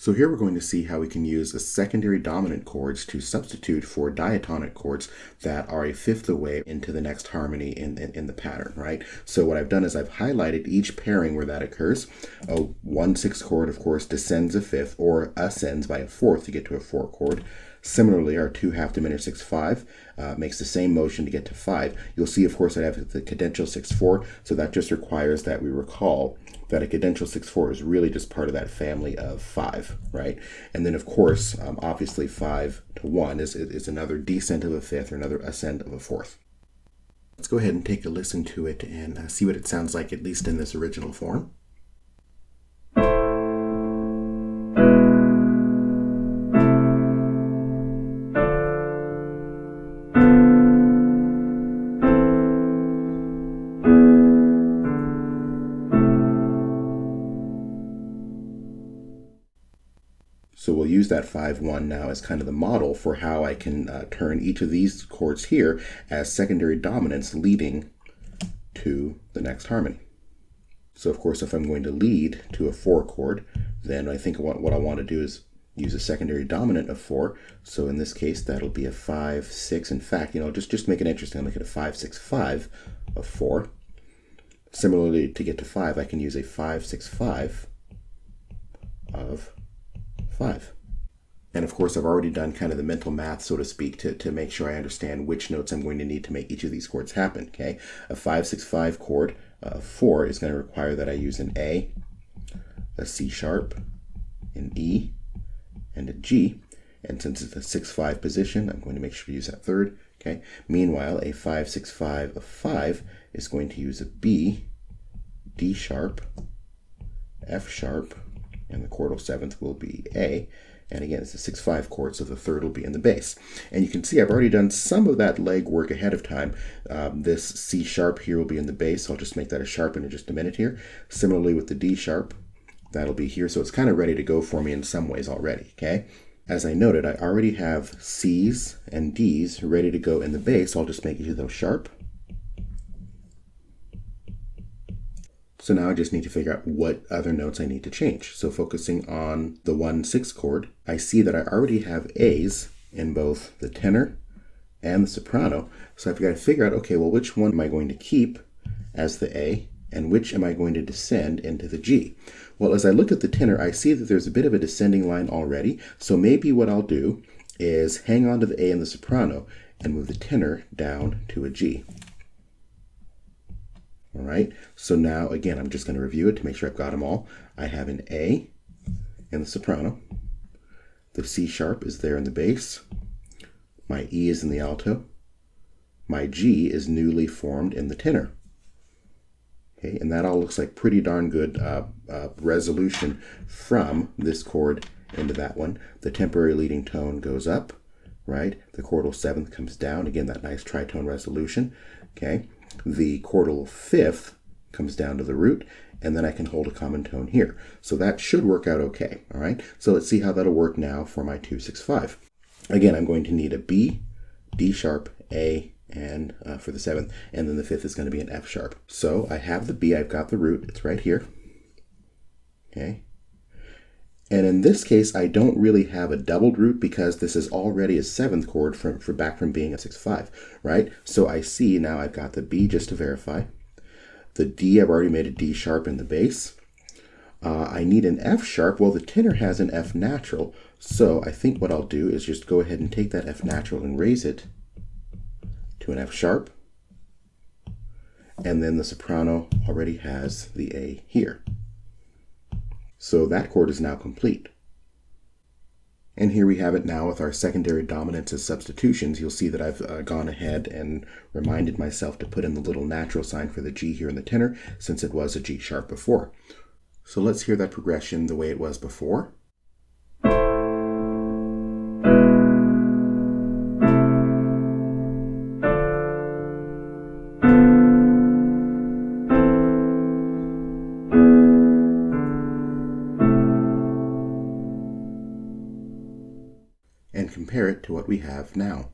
So here we're going to see how we can use a secondary dominant chords to substitute for diatonic chords that are a fifth away into the next harmony in the pattern, right? So what I've done is I've highlighted each pairing where that occurs. A 1/6 chord, of course, descends a fifth or ascends by a fourth to get to a 4 chord. Similarly, our 2 half diminished 6/5 makes the same motion to get to 5. You'll see, of course, I have the cadential 6/4, so that just requires that we recall that a cadential 6/4 is really just part of that family of 5, right? And then, of course, obviously 5 to 1 is another descent of a fifth or another ascent of a fourth. Let's go ahead and take a listen to it and see what it sounds like, at least in this original form. So we'll use that 5/1 now as kind of the model for how I can turn each of these chords here as secondary dominants leading to the next harmony. So of course, if I'm going to lead to a 4 chord, then I think what I want to do is use a secondary dominant of 4. So in this case, that'll be a 5/6. In fact, just make it interesting. I'll make it a 5/6/5 of 4. Similarly, to get to 5, I can use a 5/6/5 of 5. And of course, I've already done kind of the mental math, so to speak, to make sure I understand which notes I'm going to need to make each of these chords happen, okay? A 5/6/5 chord of 4 is going to require that I use an A, a C sharp, an E, and a G. And since it's a 6/5 position, I'm going to make sure to use that third, okay? Meanwhile, a 5/6/5 of 5 is going to use a B, D sharp, F sharp, and the chordal 7th will be A. And again, it's a 6/5 chord, so the third will be in the bass. And you can see I've already done some of that leg work ahead of time. This C sharp here will be in the bass. I'll just make that a sharp in just a minute here. Similarly with the D sharp, that'll be here. So it's kind of ready to go for me in some ways already, okay? As I noted, I already have C's and D's ready to go in the bass. I'll just make each of those sharp. So now I just need to figure out what other notes I need to change. So focusing on the 1/6 chord, I see that I already have A's in both the tenor and the soprano. So I've got to figure out, okay, well, which one am I going to keep as the A and which am I going to descend into the G? Well, as I look at the tenor, I see that there's a bit of a descending line already. So maybe what I'll do is hang on to the A and the soprano and move the tenor down to a G. All right, so now again, I'm just going to review it to make sure I've got them all. I have an A in the soprano. The C sharp is there in the bass. My E is in the alto. My G is newly formed in the tenor. Okay, and that all looks like pretty darn good resolution from this chord into that one. The temporary leading tone goes up, right? The chordal 7th comes down. Again, that nice tritone resolution. Okay. The chordal 5th comes down to the root, and then I can hold a common tone here. So that should work out okay, all right? So let's see how that'll work now for my 2/6/5. Again, I'm going to need a B, D sharp, A, and for the 7th, and then the 5th is going to be an F sharp. So I have the B, I've got the root, it's right here, okay? And in this case, I don't really have a doubled root because this is already a 7th chord back from being a 6/5, right? So I see now I've got the B just to verify. The D, I've already made a D sharp in the bass. I need an F sharp. Well, the tenor has an F natural. So I think what I'll do is just go ahead and take that F natural and raise it to an F sharp. And then the soprano already has the A here. So that chord is now complete. And here we have it now with our secondary dominants as substitutions. You'll see that I've gone ahead and reminded myself to put in the little natural sign for the G here in the tenor, since it was a G sharp before. So let's hear that progression the way it was before. And compare it to what we have now.